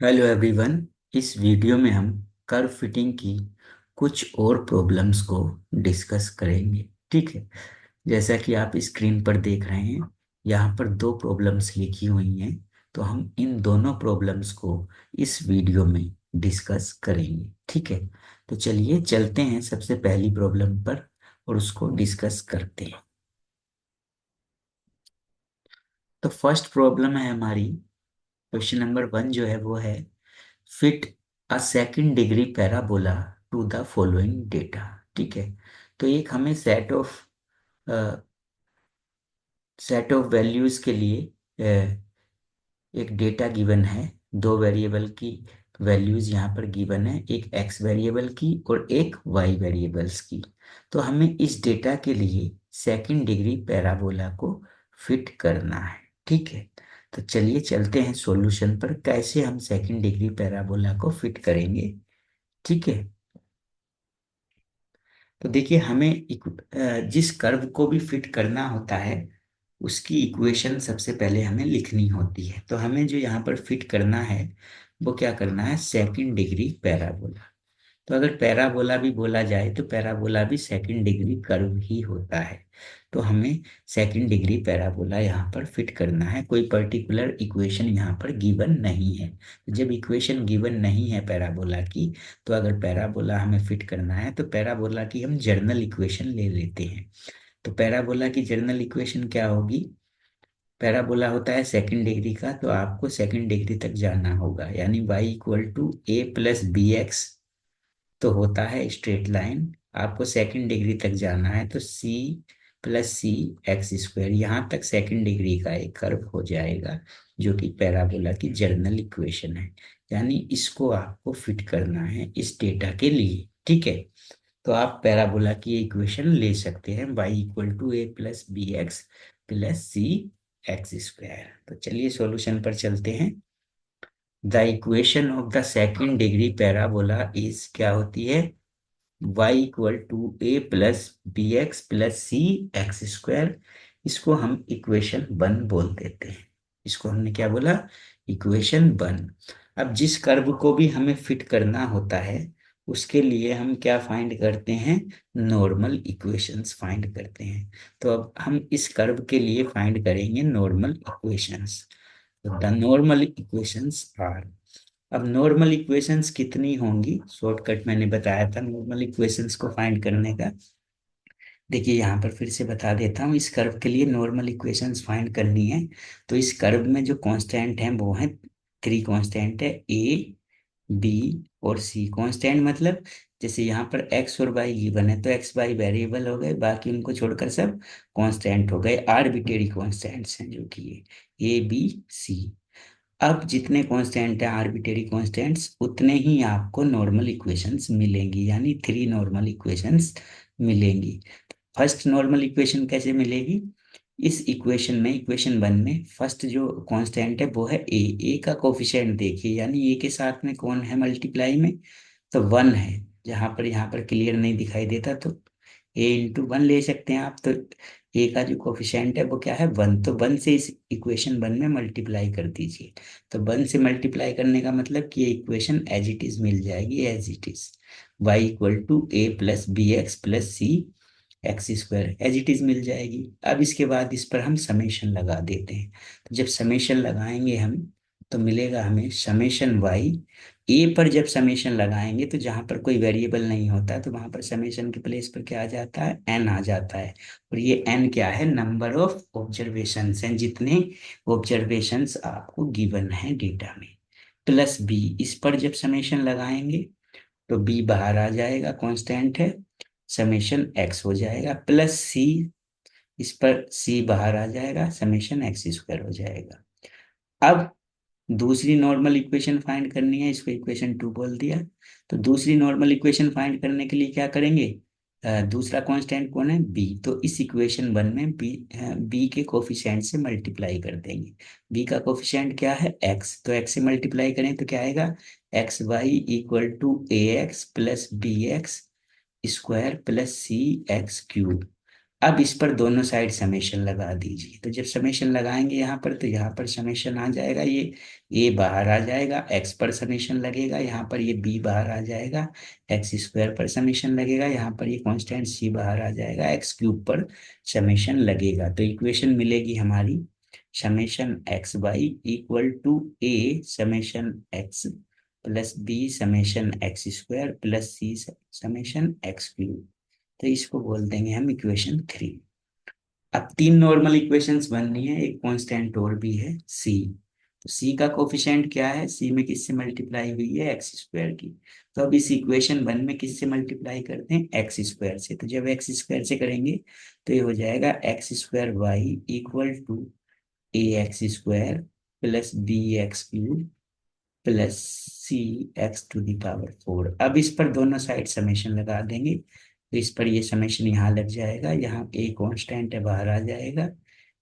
Hello everyone. इस video में हम कर्व फिटिंग की कुछ और प्रॉब्लम्स को डिस्कस करेंगे। ठीक है। जैसा कि आप स्क्रीन पर देख रहे हैं, यहाँ पर दो प्रॉब्लम्स लिखी हुई हैं। तो हम इन दोनों प्रॉब्लम्स को इस वीडियो में डिस्कस करेंगे। ठीक है। तो चलिए चलते हैं सबसे पहली प्रॉब्लम पर और उसको डिस्कस करते हैं। तो फर्स्ट प्रॉब्लम है हमारी, क्वेश्चन नंबर 1 जो है वो है, fit a second degree parabola to the following data. ठीक है। तो एक हमें सेट ऑफ वैल्यूज के लिए एक डेटा गिवन है। दो वेरिएबल की वैल्यूज यहाँ पर गिवन है, एक एक्स वेरिएबल की और एक वाई वेरिएबल्स की। तो हमें इस डेटा के लिए सेकंड डिग्री पैराबोला को फिट करना है। ठीक है। तो चलिए चलते हैं सॉल्यूशन पर, कैसे हम सेकंड डिग्री पैराबोला को फिट करेंगे। ठीक है। तो देखिए हमें जिस कर्व को भी फिट करना होता है उसकी इक्वेशन सबसे पहले हमें लिखनी होती है। तो हमें जो यहाँ पर फिट करना है वो क्या करना है, सेकंड डिग्री पैराबोला। तो अगर पैराबोला भी बोला जाए तो पैराबोला भी सेकंड डिग्री कर्व ही होता है। तो हमें सेकंड डिग्री पैराबोला यहाँ पर फिट करना है। कोई पर्टिकुलर इक्वेशन यहाँ पर गिवन नहीं है। जब इक्वेशन गिवन नहीं है पैराबोला की, तो अगर पैराबोला हमें फिट करना है तो पैराबोला की हम जर्नल इक्वेशन ले लेते हैं। तो पैराबोला की जर्नल इक्वेशन क्या होगी, पैराबोला होता है सेकंड डिग्री का, तो आपको सेकंड डिग्री तक जाना होगा, यानी y equal to a plus b x तो होता है स्ट्रेट लाइन। आपको सेकंड डिग्री तक जाना है तो c plus c x square, यहाँ तक सेकंड डिग्री का एक कर्व हो जाएगा, जो कि पैराबोला की जर्नल इक्वेशन है। यानी इसको आपको फिट करना है इस डेटा के लिए। ठीक है। तो आप पैराबोला की इक्वेशन ले सकते हैं, y equal to a plus b x plus c x square. तो चलिए सॉल्यूशन पर चलते हैं। The equation of the second degree parabola is क्या होती है, y equal to a plus b x plus c x square. इसको हम इक्वेशन 1 बोल देते हैं। इसको हमने क्या बोला, इक्वेशन 1। अब जिस कर्व को भी हमें फिट करना होता है उसके लिए हम क्या फाइंड करते हैं, नॉर्मल इक्वेशंस फाइंड करते हैं। तो अब हम इस कर्व के लिए फाइंड करेंगे normal equations. The normal equations are, अब नॉर्मल इक्वेशंस कितनी होंगी, शॉर्टकट मैंने बताया था नॉर्मल इक्वेशंस को फाइंड करने का। देखिए यहाँ पर फिर से बता देता हूँ, इस कर्व के लिए नॉर्मल इक्वेशंस फाइंड करनी है। तो इस कर्व में जो कांस्टेंट हैं वो हैं, थ्री कांस्टेंट है, ए बी और सी। कांस्टेंट मतलब जैसे यहाँ पर एक्स और वाई गिवन है तो एक्स वाई वेरिएबल हो गए, बाकी उनको छोड़कर सब कांस्टेंट हो गए, आर्बिट्रेरी कांस्टेंट्स हैं जो कि ये ए बी सी। अब जितने कांस्टेंट हैं आर्बिट्रेरी कांस्टेंट्स, उतने ही आपको नॉर्मल इक्वेशंस मिलेंगी, यानी थ्री नॉर्मल इक्वेशंस मिलेंगी। फर्स्ट नॉर्मल इक्वेशन कैसे मिलेगी, इस इक्वेशन में, इक्वेशन 1 में फर्स्ट जो कांस्टेंट है वो है ए। ए का कोफिशिएंट देखिए, यानी ए के साथ में कौन है मल्टीप्लाई में, तो 1 है। जहां पर यहाँ पर क्लियर नहीं दिखाई देता तो ए इंटू 1 ले सकते हैं आप। तो ए का जो कोफिशिएंट है वो क्या है, 1। तो 1 से इस इक्वेशन 1 में मल्टीप्लाई कर दीजिए। तो 1 से मल्टीप्लाई करने का मतलब कि ये इक्वेशन एज इट इज मिल जाएगी, as it is y equal to a plus b x plus c x square as it is मिल जाएगी। अब इसके बाद इस पर हम समेशन लगा देते हैं। तो जब समेशन लगाएंगे हम तो मिलेगा हमें समेशन वाई। ए पर जब समेशन लगाएंगे तो जहां पर कोई वेरिएबल नहीं होता तो वहां पर समेशन के प्लेस पर क्या आ जाता है, एन आ जाता है। और ये एन क्या है, नंबर ऑफ ऑब्जर्वेशंस हैं, जितने ऑब्जर्वेशंस आपको गिवन है डेटा में, प्लस बी। इस पर जब समेशन लगाएंगे तो बी बाहर आ जाएगा, कांस्टेंट है, समेशन एक्स हो जाएगा, प्लस सी। इस पर सी बाहर आ जाएगा, समेशन एक्स स्क्वायर हो जाएगा। अब दूसरी नॉर्मल इक्वेशन फाइंड करनी है, इसको इक्वेशन 2 बोल दिया। तो दूसरी नॉर्मल इक्वेशन फाइंड करने के लिए क्या करेंगे, दूसरा कांस्टेंट कौन है, बी। तो इस इक्वेशन 1 में बी के कोफिशिएंट से मल्टीप्लाई कर देंगे। बी का कोफिशिएंट क्या है, एक्स, तो एक्स से मल्टीप्लाई करें तो क्या आएगा, x y equal to a x plus b x square plus c x cube. अब इस पर दोनों साइड समेशन लगा दीजिए। तो जब समेशन लगाएंगे यहाँ पर, तो यहाँ पर समेशन आ जाएगा, ये a बाहर आ जाएगा, x पर समेशन लगेगा, यहाँ पर ये b बाहर आ जाएगा, एक्स स्क्वायर पर समेशन लगेगा, यहाँ पर ये कांस्टेंट c बाहर आ जाएगा, एक्स क्यूब पर समेशन लगेगा। तो इक्वेशन मिलेगी हमारी summation x y equal to a summation x plus b summation x square plus c summation x cube. तो इसको बोल देंगे हम इक्वेशन 3। अब तीन नॉर्मल इक्वेशंस बननी है, एक कांस्टेंट और भी है c। तो c का कोफिशिएंट क्या है, c में किससे मल्टीप्लाई हुई है, एक्स स्क्वायर की। तो अब इस इक्वेशन 1 में किससे मल्टीप्लाई करते हैं, एक्स स्क्वायर से। तो जब एक्स स्क्वायर से करेंगे तो ये हो जाएगा x square y equal to a x square plus b x cube plus c x to the power 4। अब इस पर दोनों साइड समेशन लगा देंगे, तो इस पर ये समेशन यहाँ लग जाएगा, यहाँ ए कांस्टेंट है बाहर आ जाएगा,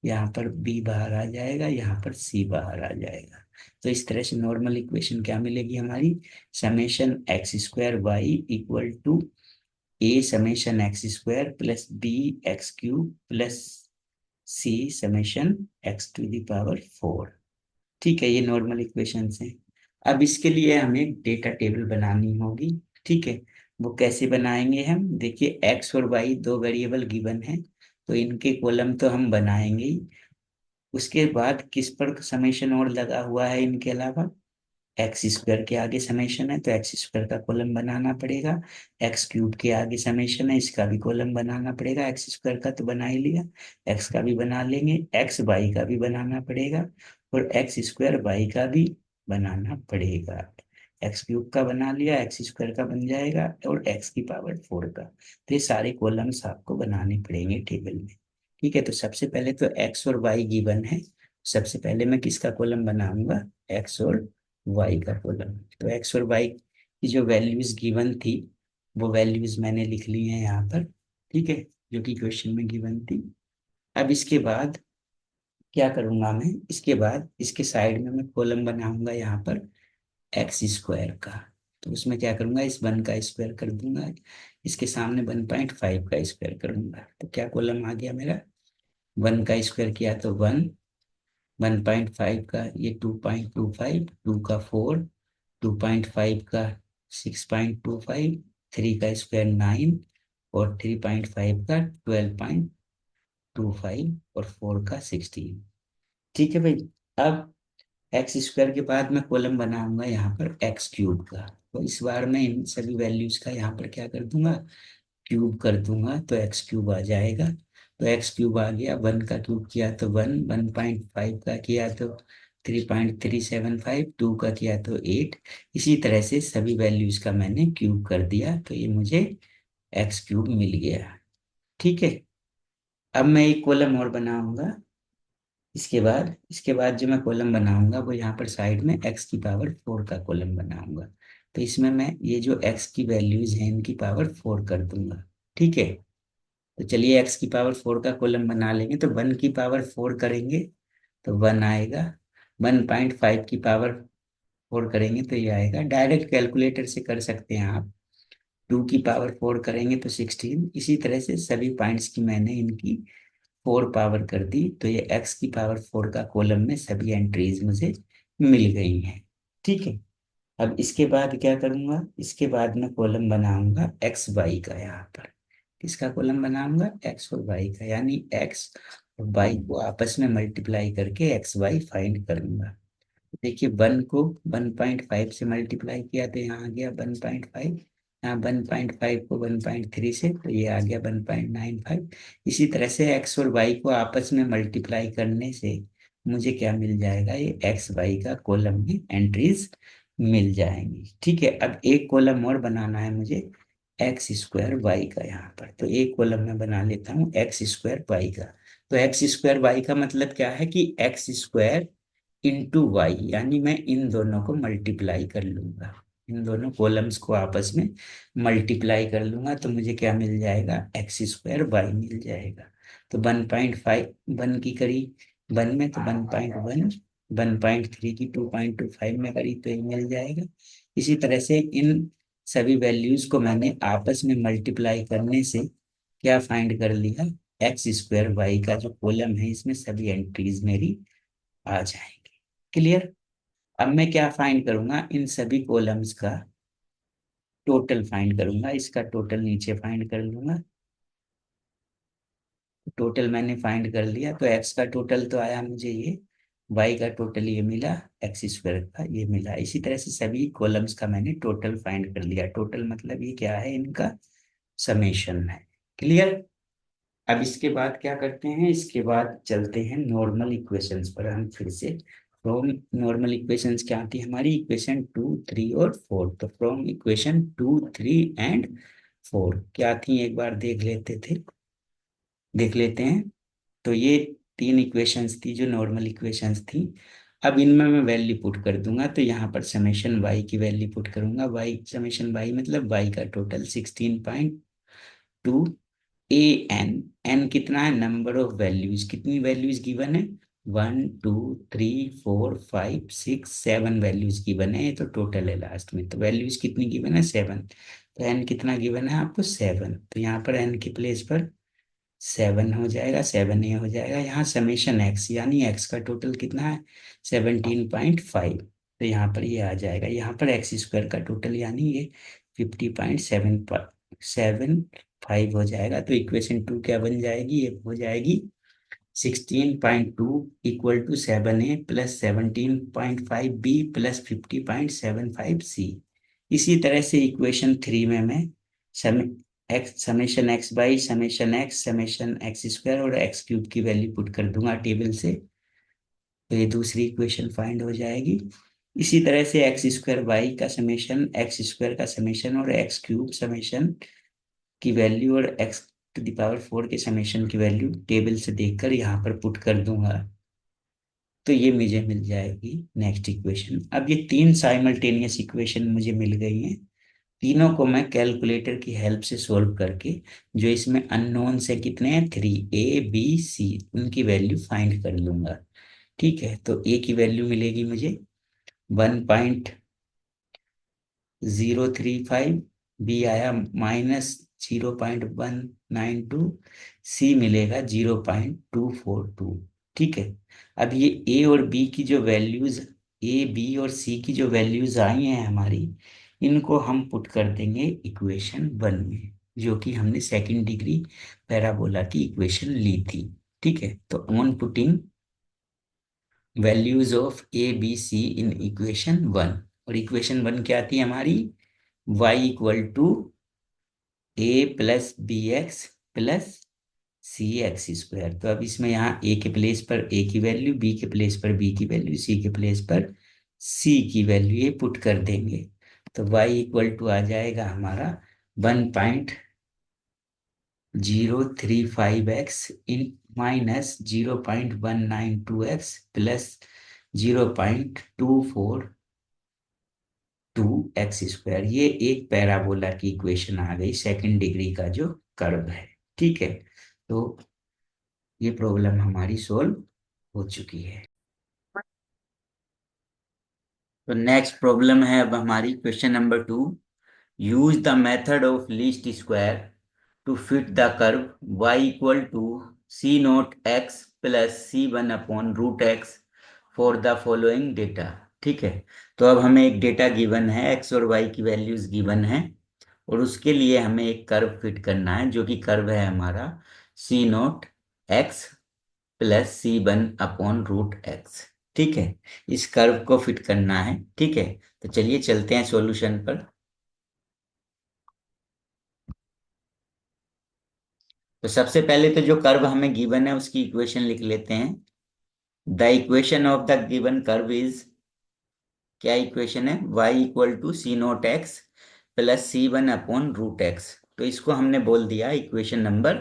यहाँ पर बी बाहर आ जाएगा, यहाँ पर सी बाहर आ जाएगा। तो इस तरह से नॉर्मल इक्वेशन क्या मिलेगी हमारी, summation x square y equal to a summation x square plus b x cube plus c summation x to the power 4। ठीक है, ये नॉर्मल इक्वेशंस हैं। अब इसके लिए हमें एक डेटा टेबल बनानी होगी। ठीक है, वो कैसे बनाएंगे हम, देखिए एक्स और वाई दो वेरिएबल गिवन है, तो इनके कॉलम तो हम बनाएंगे ही। उसके बाद किस पर समेशन और लगा हुआ है इनके अलावा, एक्स स्क्वायर के आगे समेशन है तो एक्स स्क्वायर का कॉलम बनाना पड़ेगा, एक्स क्यूब के आगे समेशन है इसका भी कॉलम बनाना पड़ेगा, एक्स स्क्वायर का तो बना ही लिया, एक्स का भी बना लेंगे, एक्स वाई का भी बनाना पड़ेगा, और एक्स स्क्वायर वाई का भी बनाना पड़ेगा। एक्स क्यूब का बना लिया, एक्स स्क्वायर का बन जाएगा, और एक्स की पावर 4 का। तो ये सारे कॉलम्स आपको बनाने पड़ेंगे टेबल में। ठीक है, तो सबसे पहले तो एक्स और वाई गिवन है, सबसे पहले मैं किसका कॉलम बनाऊंगा, एक्स और वाई का कॉलम। तो एक्स और वाई की जो वैल्यूज गिवन थी वो वैल्यूज मैंने लिख ली हैं यहाँ पर। ठीक है, जो कि क्वेश्चन में गिवन थी। अब इसके बाद क्या करूंगा मैं, इसके बाद इसके साइड में मैं कॉलम बनाऊंगा यहाँ पर एक्स स्क्वायर का। तो उसमें क्या करूंगा, इस 1 का स्क्वायर कर दूंगा, इसके सामने 1.5 का स्क्वायर करूंगा। तो क्या कॉलम आ गया मेरा, 1 का स्क्वायर किया तो 1, 1.5 का ये 2.25, 2 का 4, 2.5 का 6.25, 3 का स्क्वायर 9, और 3.5 का 12.25, और 4 का 16। ठीक है भाई। अब एक्स स्क्वायर के बाद मैं कॉलम बनाऊंगा यहाँ पर एक्स क्यूब का। तो इस बार मैं इन सभी वैल्यूज का यहाँ पर क्या कर दूंगा, क्यूब कर दूंगा, तो एक्स क्यूब आ जाएगा। तो एक्स क्यूब आ गया, 1 का क्यूब किया तो 1, 1.5 का किया तो 3.375, 2 का किया तो 8। इसी तरह से सभी वैल्यूज का मैंने क्यूब कर दिया, तो ये मुझे एक्स क्यूब मिल गया। ठीक है, अब मैं एक कॉलम और बनाऊंगा। इसके बाद जो मैं कॉलम बनाऊंगा वो यहाँ पर साइड में एक्स की पावर 4 का कॉलम बनाऊंगा। तो इसमें मैं ये जो एक्स की वैल्यूज हैं इनकी पावर 4 कर दूंगा। ठीक है, तो चलिए एक्स की पावर 4 का कॉलम बना लेंगे। तो 1 की पावर 4 करेंगे तो 1 आएगा, 1.5 की पावर 4 करेंगे तो ये आएगा, डायरेक्ट कैलकुलेटर से कर सकते हैं आप। 2 की पावर 4 करेंगे तो 16। इसी तरह से सभी पॉइंट्स की मैंने इनकी 4 पावर कर दी, तो ये एक्स की पावर 4 का कॉलम में सभी एंट्रीज मुझे मिल गई हैं। ठीक है, अब इसके बाद क्या करूंगा, इसके बाद मैं कॉलम बनाऊंगा एक्स वाई का। यहाँ पर किसका कॉलम बनाऊंगा, एक्स और वाई का, यानी एक्स और वाई को आपस में मल्टीप्लाई करके एक्स वाई फाइंड करूंगा। देखिए 1 को 1.5 से मल्टीप्लाई किया तो यहाँ आ गया 1.5, यहाँ 1.5 को 1.3 से, तो ये आ गया 1.95। इसी तरह से एक्स और वाई को आपस में मल्टीप्लाई करने से मुझे क्या मिल जाएगा, ये एक्स वाई का कॉलम में एंट्रीज मिल जाएंगी। ठीक है, अब एक कॉलम और बनाना है मुझे एक्स स्क्वायर वाई का। यहाँ पर तो एक कॉलम में बना लेता हूँ एक्स स्क्वायर वाई का। तो एक्स स्क्वायर वाई का मतलब क्या है कि एक्स स्क्वायर इंटू वाई, यानी मैं इन दोनों को मल्टीप्लाई कर लूंगा, इन दोनों कॉलम्स को आपस में मल्टीप्लाई कर लूंगा, तो मुझे क्या मिल जाएगा, एक्स स्क्वायर वाई मिल जाएगा। तो 1.5 1 की करी 1 में, तो 1.1, 1.3 की 2.25 में करी तो ये मिल जाएगा। इसी तरह से इन सभी वैल्यूज को मैंने आपस में मल्टीप्लाई करने से क्या फाइंड कर लिया, एक्स स्क्वायर वाई का जो कॉलम है इसमें सभी एंट्रीज मेरी आ जाएंगी। क्लियर। अब मैं क्या फाइंड करूंगा, इन सभी कॉलम्स का टोटल फाइंड करूंगा, इसका टोटल नीचे फाइंड कर लूंगा। टोटल मैंने फाइंड कर लिया, तो एक्स का टोटल तो आया मुझे ये, वाई का टोटल ये मिला, एक्स स्क्वायर का ये मिला। इसी तरह से सभी कॉलम्स का मैंने टोटल फाइंड कर लिया। टोटल मतलब ये क्या है, इनका समेशन है। क्लियर। अब इसके बाद क्या करते हैं, इसके बाद चलते हैं नॉर्मल इक्वेशंस पर हम फिर से। फ्रॉम नॉर्मल इक्वेशंस क्या आती है हमारी, इक्वेशन 2, 3 और 4। तो फ्रॉम इक्वेशन 2, 3 एंड 4 क्या थी, एक बार देख लेते हैं। तो ये तीन इक्वेशंस थी जो नॉर्मल इक्वेशंस थी। अब इनमें मैं वैल्यू पुट कर दूंगा, तो यहाँ पर समेशन वाई की वैल्यू पुट करूंगा। वाई समेशन वाई मतलब वाई का टोटल 16.2 ए एन। एन कितना है, नंबर ऑफ वैल्यूज, कितनी वैल्यूज गिवन है, 1, 2, 3, 4, 5, 6, 7 वैल्यूज गिवन है। ये तो टोटल है लास्ट में, तो वैल्यूज कितनी गिवन है, 7। तो एन कितना गिवन है आपको, 7। तो यहाँ पर एन की प्लेस पर 7 हो जाएगा, 7 ए हो जाएगा। यहाँ समेशन एक्स यानी एक्स का टोटल कितना है, 17.5। तो यहाँ पर ये आ जाएगा, यहाँ पर एक्स स्क्वायर का टोटल यानी ये 50.7 हो जाएगा। तो इक्वेशन 2 क्या बन जाएगी, ये हो जाएगी 16.2 equal to 7 a plus 17.5 b plus 50.75 c. इसी तरह से इक्वेशन 3 में मैं sum x summation x by summation x square और एक्स क्यूब की वैल्यू पुट कर दूंगा टेबल से। तो ये दूसरी इक्वेशन फाइंड हो जाएगी। इसी तरह से एक्स स्क्वायर वाई का समेशन, एक्स स्क्वायर का समेशन और एक्स क्यूब समेशन की वैल्यू और एक्स टू द पावर 4 के समेशन की वैल्यू टेबल से देखकर यहाँ पर पुट कर दूंगा। तो ये मुझे मिल जाएगी नेक्स्ट इक्वेशन। अब ये तीन साइमल्टेनियस इक्वेशन मुझे मिल गई हैं। तीनों को मैं कैलकुलेटर की हेल्प से सॉल्व करके, जो इसमें अननोन से कितने हैं, 3 A B C, उनकी वैल्यू फाइंड कर लूंगा। ठीक है, तो ए की वैल्यू मिलेगी मुझे 1.035, बी आया -0.192, सी मिलेगा 0.242। ठीक है। अब ये ए और बी की जो वैल्यूज, ए बी और सी की जो वैल्यूज आई हैं हमारी, इनको हम पुट कर देंगे इक्वेशन 1 में, जो कि हमने सेकंड डिग्री पैराबोला की इक्वेशन ली थी। ठीक है, तो on putting values of a b c in equation 1, और इक्वेशन 1 क्या थी हमारी, y equal to a plus b x plus c x square. तो अब इसमें यहाँ ए के प्लेस पर ए की वैल्यू, बी के प्लेस पर बी की वैल्यू, सी के प्लेस पर सी की वैल्यू ये पुट कर देंगे। तो y इक्वल टू आ जाएगा हमारा 1.035x इन -0.192x प्लस 0.242x स्क्वायर। ये एक पैराबोला की इक्वेशन आ गई, सेकंड डिग्री का जो कर्व है। ठीक है, तो ये प्रॉब्लम हमारी सोल्व हो चुकी है। तो नेक्स्ट प्रॉब्लम है अब हमारी question number 2। Use the method of least square to fit the curve y equal to c not x plus C1/√x for the following data. ठीक है, तो अब हमें एक डेटा गिवन है, x और y की वैल्यूज गिवन है, और उसके लिए हमें एक कर्व फिट करना है, जो कि कर्व है हमारा C0x प्लस C1/√x। ठीक है, इस कर्व को फिट करना है। ठीक है, तो चलिए चलते हैं सॉल्यूशन पर। तो सबसे पहले तो जो कर्व हमें गिवन है उसकी इक्वेशन लिख लेते हैं। The equation of the given curve is, क्या इक्वेशन है, y equal to C0x plus C1/√x। तो इसको हमने बोल दिया इक्वेशन नंबर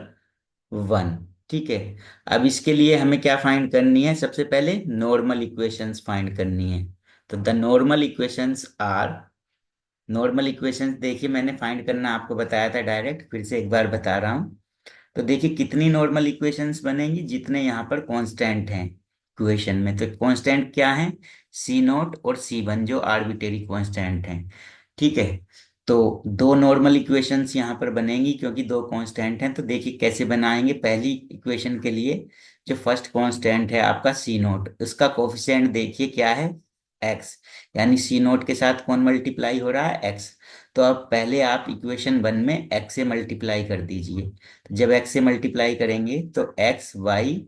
1। ठीक है, अब इसके लिए हमें क्या फाइंड करनी है, सबसे पहले नॉर्मल इक्वेशंस फाइंड करनी है। तो the normal equations are, normal equations देखिए मैंने फाइंड करना आपको बताया था डायरेक्ट, फिर से एक बार बता रहा हूं। तो देखिए कितनी नॉर्मल इक्वेशंस बनेंगी, जितने यहाँ पर कांस्टेंट हैं इक्वेशन में। तो कांस्टेंट क्या है, C0 और C1 जो आर्बिट्रेरी कांस्टेंट हैं। ठीक है, तो दो नॉर्मल इक्वेशंस यहाँ पर बनेंगी क्योंकि दो कांस्टेंट हैं। तो देखिए कैसे बनाएंगे। पहली इक्वेशन के लिए जो फर्स्ट कांस्टेंट है आपका सी नोट, उसका कोफिशिएंट देखिए क्या है, एक्स। यानी सी नोट के साथ कौन मल्टीप्लाई हो रहा है, एक्स। तो अब पहले आप इक्वेशन वन में एक्स से मल्टीप्लाई कर दीजिए। तो जब एक्स से मल्टीप्लाई करेंगे तो एक्स वाई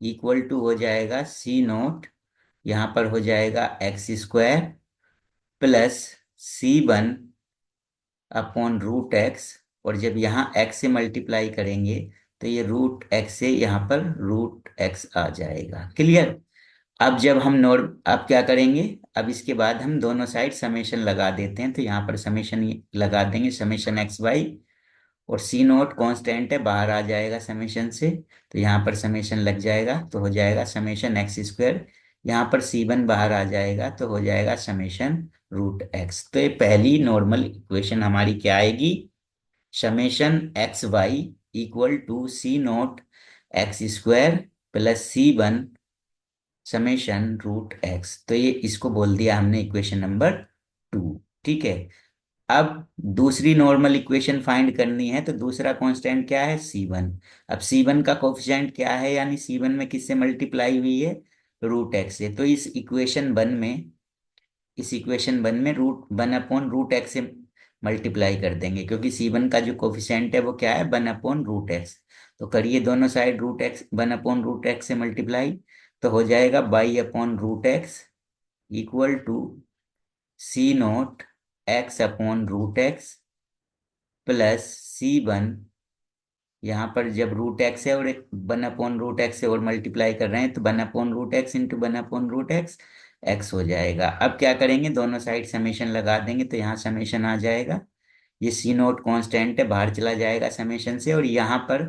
इक्वल टू हो जाएगा सी नोट, यहाँ पर हो जाएगा x square plus C1 upon root x. और जब यहाँ एक्स से मल्टीप्लाई करेंगे तो ये रूट एक्स से यहाँ पर रूट एक्स आ जाएगा। क्लियर। अब जब हम अब क्या करेंगे, अब इसके बाद हम दोनों साइड समेशन लगा देते हैं। तो यहाँ पर समेशन लगा देंगे, समेशन एक्स वाई। और सी नोट कांस्टेंट है, बाहर आ जाएगा समेशन से। तो यहाँ पर समेशन लग जाएगा तो हो जाएगा समेशन एक्स स्क्वायर। यहाँ पर C1 बाहर आ जाएगा तो हो जाएगा समेशन रूट एक्स। तो ये पहली नॉर्मल इक्वेशन हमारी क्या आएगी, summation x y equal to c not x square plus C1 summation root x. तो ये इसको बोल दिया हमने इक्वेशन नंबर 2। ठीक है। अब दूसरी नॉर्मल इक्वेशन फाइंड करनी है। तो दूसरा कांस्टेंट क्या है, C1। अब C1 का कोफिशिएंट क्या है, यानी C1 में किससे मल्टीप्लाई हुई है, रूट एक्स से। तो इस इक्वेशन वन में root one upon root x से मल्टीप्लाई कर देंगे, क्योंकि C1 का जो कोफिशिएंट है वो क्या है, वन अपॉन रूट एक्स। तो करिए दोनों side root x, one upon root x से मल्टीप्लाई। तो हो जाएगा by upon root x equal to c not x upon root x plus C1। यहाँ पर जब रूट एक्स है और एक वन अपॉन रूट एक्स से और मल्टीप्लाई कर रहे हैं तो one upon root x into one upon root x x हो जाएगा। अब क्या करेंगे, दोनों साइड समेशन लगा देंगे। तो यहाँ समेशन आ जाएगा, ये सी नोट कांस्टेंट है, बाहर चला जाएगा समेशन से। और यहाँ पर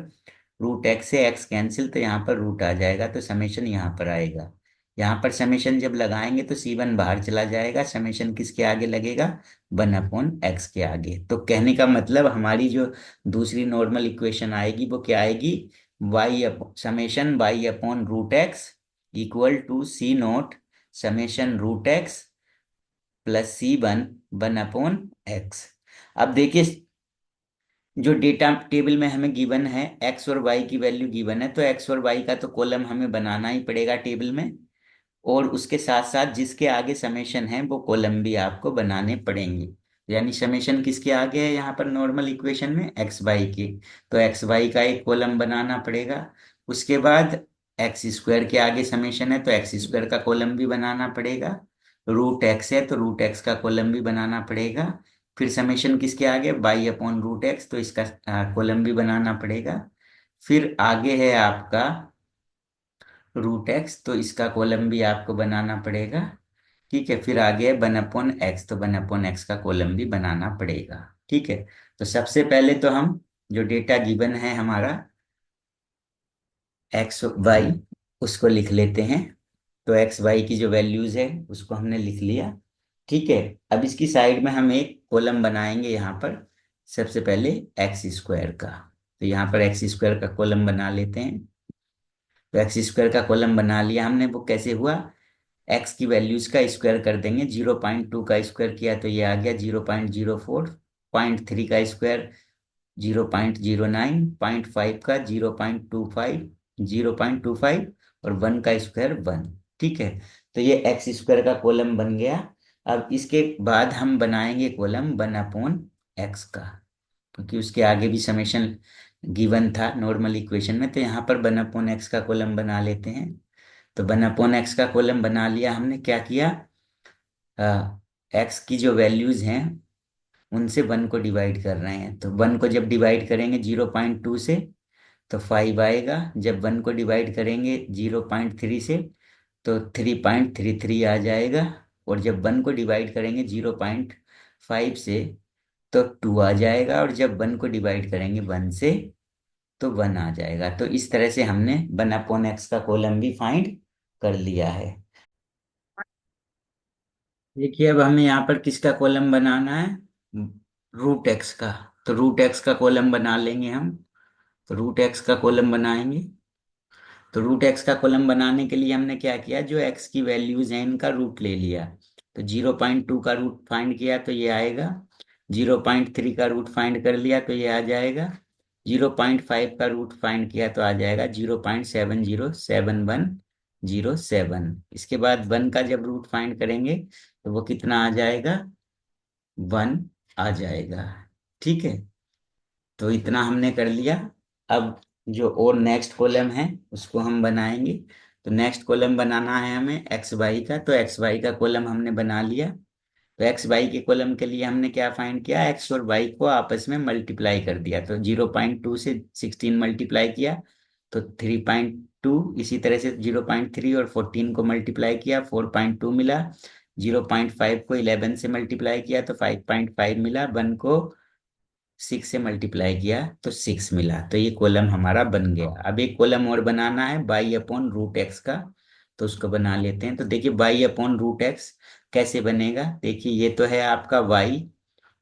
रूट एक्स से एक्स कैंसिल, तो यहाँ पर रूट आ जाएगा तो समेशन यहाँ पर आएगा। यहाँ पर समेशन जब लगाएंगे तो C1 बाहर चला जाएगा, समेशन किसके आगे लगेगा, वन अपॉन एक्स के आगे। तो कहने का मतलब हमारी जो दूसरी नॉर्मल इक्वेशन आएगी वो क्या आएगी, summation y upon root x equal to c not summation root x plus C1 one upon x. अब देखिए जो डेटा टेबल में हमें गिवन है, एक्स और वाई की वैल्यू गिवन है, तो एक्स और वाई का तो कॉलम हमें बनाना ही पड़ेगा टेबल में। और उसके साथ साथ जिसके आगे समेशन है वो कॉलम भी आपको बनाने पड़ेंगे। यानी समेशन किसके आगे है यहाँ पर नॉर्मल इक्वेशन में, एक्स वाई के। तो एक्स वाई का एक कॉलम बनाना पड़ेगा। उसके बाद एक्स स्क्वायर के आगे समेशन है तो एक्स स्क्वायर का कॉलम भी बनाना पड़ेगा। रूट एक्स है तो रूट एक्स का कॉलम भी बनाना पड़ेगा। फिर समेशन किसके आगे, बाई अपॉन रूट एक्स, तो इसका कॉलम भी बनाना पड़ेगा। फिर आगे है आपका रूट एक्स, तो इसका कॉलम भी आपको बनाना पड़ेगा। ठीक है। फिर आगे है वन अपॉन एक्स, तो वन अपॉन एक्स का कॉलम भी बनाना पड़ेगा। ठीक है। तो सबसे पहले तो हम जो डेटा गिवन है हमारा एक्स वाई, उसको लिख लेते हैं। तो एक्स वाई की जो वैल्यूज है उसको हमने लिख लिया। ठीक है। अब इसकी साइड में हम एक कॉलम बनाएंगे यहाँ पर। सबसे पहले एक्स स्क्वायर का, तो यहाँ पर एक्स स्क्वायर का कॉलम बना लेते हैं। तो एक्स स्क्वायर का कॉलम बना लिया हमने। वो कैसे हुआ, एक्स की वैल्यूज का स्क्वायर कर देंगे। 0.2 का स्क्वायर किया तो ये आ गया 0.04, 0.3 का स्क्वायर 0.09, 0.5 का 0.25, 0.25 और 1 का स्क्वायर 1। ठीक है। तो ये एक्स स्क्वायर का कॉलम बन गया। अब इसके बाद हम बनाएंगे कॉलम वन अपॉन एक्स का, क्योंकि उसके आगे भी समेशन गिवन था नॉर्मल इक्वेशन में। तो यहाँ पर वन अपॉन एक्स का कॉलम बना लेते हैं। तो वन अपॉन एक्स का कॉलम बना लिया हमने। क्या किया, एक्स की जो वैल्यूज हैं उनसे वन को डिवाइड कर रहे हैं। तो वन को जब डिवाइड करेंगे 0.2 से तो 5 आएगा। जब वन को डिवाइड करेंगे 0.3 से तो 3.33 आ जाएगा। और जब वन को डिवाइड करेंगे 0.5 से तो 2 आ जाएगा। और जब वन को डिवाइड करेंगे 1 से तो 1 आ जाएगा। तो इस तरह से हमने वन अपॉन एक्स का कॉलम भी फाइंड कर लिया है। देखिए अब हमें यहाँ पर किसका कॉलम बनाना है, रूट एक्स का। तो रूट एक्स का कॉलम बना लेंगे हम। तो रूट एक्स का कॉलम बनाएंगे। तो रूट एक्स का कॉलम बनाने के लिए हमने क्या किया, जो एक्स की वैल्यूज हैं इनका रूट ले लिया। तो 0.2 का रूट फाइंड किया तो ये आएगा 0.3 का रूट फाइंड कर लिया तो ये आ जाएगा। 0.5 का रूट फाइंड किया तो आ जाएगा 0.707107। इसके बाद 1 का जब रूट फाइंड करेंगे तो वो कितना आ जाएगा, 1 आ जाएगा। ठीक है, तो इतना हमने कर लिया। अब जो और नेक्स्ट कॉलम है उसको हम बनाएंगे। तो नेक्स्ट कॉलम बनाना है हमें एक्स वाई का, तो एक्स वाई का कॉलम हमने बना लिया। तो एक्स वाई के कॉलम के लिए हमने क्या फाइंड किया, एक्स और वाई को आपस में मल्टीप्लाई कर दिया। तो 0.2 से 16 मल्टीप्लाई किया तो 3.2, इसी तरह से 0.3 और 14 को मल्टीप्लाई किया 4.2 मिला। 0.5 को 11 से मल्टीप्लाई किया तो 5.5 मिला। 1 को 6 से मल्टीप्लाई किया तो 6 मिला। तो ये कॉलम हमारा बन गया। अब एक कॉलम और बनाना है बाई अपॉन रूट एक्स का, तो उसको बना लेते हैं। तो देखिए बाई अपॉन रूट एक्स कैसे बनेगा, देखिए ये तो है आपका y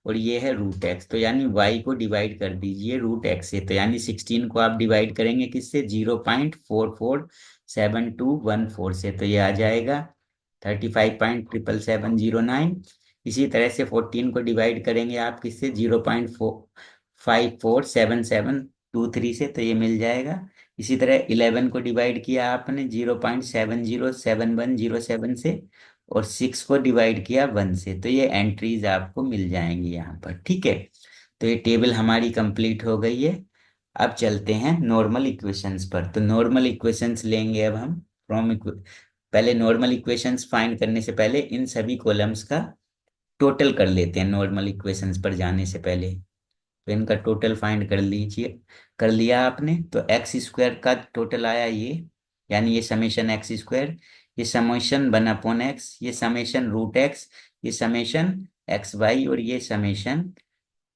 और ये है रूट एक्स, तो यानी y को डिवाइड कर दीजिए रूट एक्स से। तो यानी 16 को आप डिवाइड करेंगे किससे, 0.447214 से, तो ये आ जाएगा 35.77709। इसी तरह से 14 को डिवाइड करेंगे आप किससे, 0.54577723 से, तो ये मिल जाएगा। इसी तरह 11 को डिवाइड किया आपने 0.707107 से, और 6 को डिवाइड किया 1 से, तो ये एंट्रीज आपको मिल जाएंगी यहाँ पर। ठीक है, तो ये टेबल हमारी कंप्लीट हो गई है। अब चलते हैं नॉर्मल इक्वेशंस पर। तो नॉर्मल इक्वेशंस लेंगे अब हम फ्रॉम, पहले नॉर्मल इक्वेशंस फाइंड करने से पहले इन सभी कॉलम्स का टोटल कर लेते हैं नॉर्मल इक्वेशंस पर जाने से पहले। तो इनका टोटल फाइंड कर लीजिए। कर लिया आपने, तो एक्स स्क्वायर का टोटल आया ये, यानी ये समेशन एक्स स्क्वायर, ये समेशन 1/x, ये समेशन रूट एक्स, ये समेशन एक्स वाई, और ये summation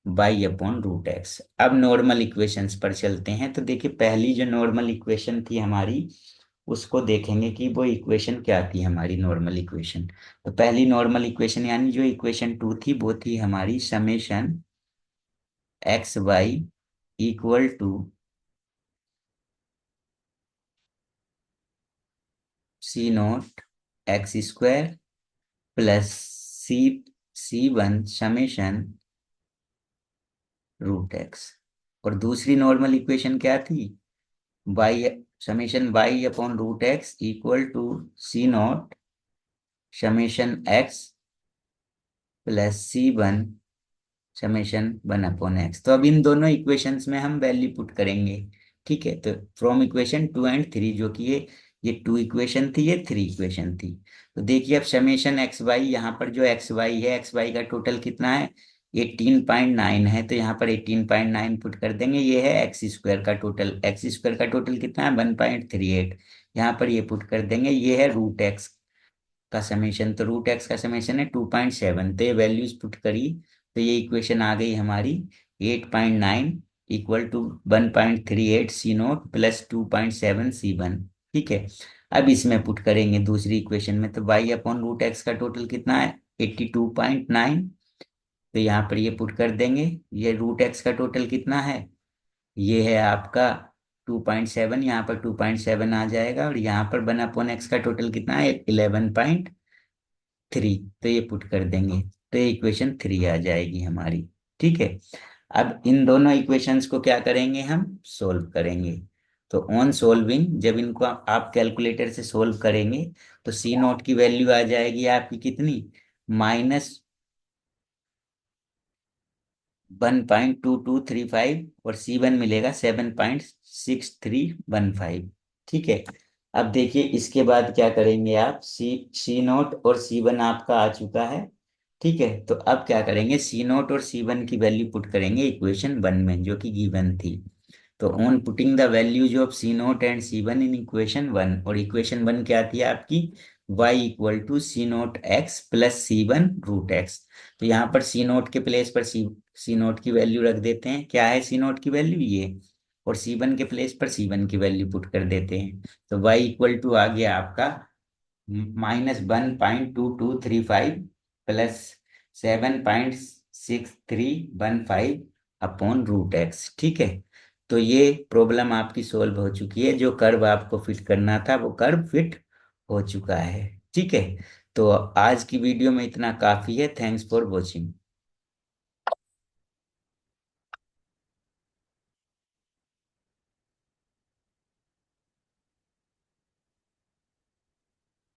y upon root x. अब नॉर्मल इक्वेशंस पर चलते हैं। तो देखिए पहली जो नॉर्मल इक्वेशन थी हमारी, उसको देखेंगे कि वो इक्वेशन क्या थी हमारी नॉर्मल इक्वेशन। तो पहली नॉर्मल इक्वेशन यानी जो इक्वेशन 2 थी वो थी हमारी summation x y equal to c not x square plus c C1 summation root x. और दूसरी नॉर्मल इक्वेशन क्या थी, y summation y upon root x equal to c not summation x plus C1 summation 1/x। तो अब इन दोनों equations में हम value put करेंगे। ठीक है, तो फ्रॉम इक्वेशन 2 एंड 3, जो कि ये 2 इक्वेशन थी, ये 3 इक्वेशन थी। तो देखिए अब समेशन एक्स वाई, यहाँ पर जो एक्स वाई है, एक्स वाई का टोटल कितना है, 18.9 है, तो यहाँ पर 18.9 पुट कर देंगे। ये है एक्स स्क्वायर का टोटल, एक्स स्क्वायर का टोटल कितना है 1.38, यहाँ पर ये पुट कर देंगे। ये है रूट एक्स का समेशन, तो रूट एक्स का समेशन है 2.7, तो ये वैल्यूज पुट करी तो ये इक्वेशन आ गई हमारी 8.9 equal to 1.38 c not plus 2.7 C1। ठीक है, अब इसमें पुट करेंगे दूसरी इक्वेशन में, तो y अपॉन रूट एक्स का टोटल कितना है 82.9, तो यहाँ पर ये पुट कर देंगे। ये रूट एक्स का टोटल कितना है, ये है आपका 2.7, यहाँ पर 2.7 आ जाएगा, और यहाँ पर 1/x का टोटल कितना है 11.3, तो ये पुट कर देंगे तो ये इक्वेशन 3 आ जाएगी हमारी। ठीक है, अब इन दोनों इक्वेशंस को क्या करेंगे, हम सोल्व करेंगे। तो ऑन सोल्विंग जब इनको आप कैलकुलेटर से सोल्व करेंगे तो सी नोट की वैल्यू आ जाएगी आपकी कितनी, -1.2235, और C1 मिलेगा 7.6315। ठीक है, अब देखिए इसके बाद क्या करेंगे आप, सी नोट और C1 आपका आ चुका है। ठीक है, तो अब क्या करेंगे, सी नोट और C1 की वैल्यू पुट करेंगे इक्वेशन 1 में, जो कि गिवन थी। तो on putting the values of c not and C1 in equation 1, और इक्वेशन 1 क्या थी आपकी, y equal to c not x plus C1 root x. तो यहाँ पर सी नोट के प्लेस पर सी नोट की वैल्यू रख देते हैं, क्या है सी नोट की वैल्यू ये, और C1 के प्लेस पर C1 की वैल्यू पुट कर देते हैं। तो y इक्वल टू आ गया आपका -1.2235 प्लस 7.6315 अपॉन रूट एक्स। ठीक है, तो ये प्रॉब्लम आपकी सोल्व हो चुकी है। जो कर्व आपको फिट करना था वो कर्व फिट हो चुका है। ठीक है, तो आज की वीडियो में इतना काफी है। Thanks for watching.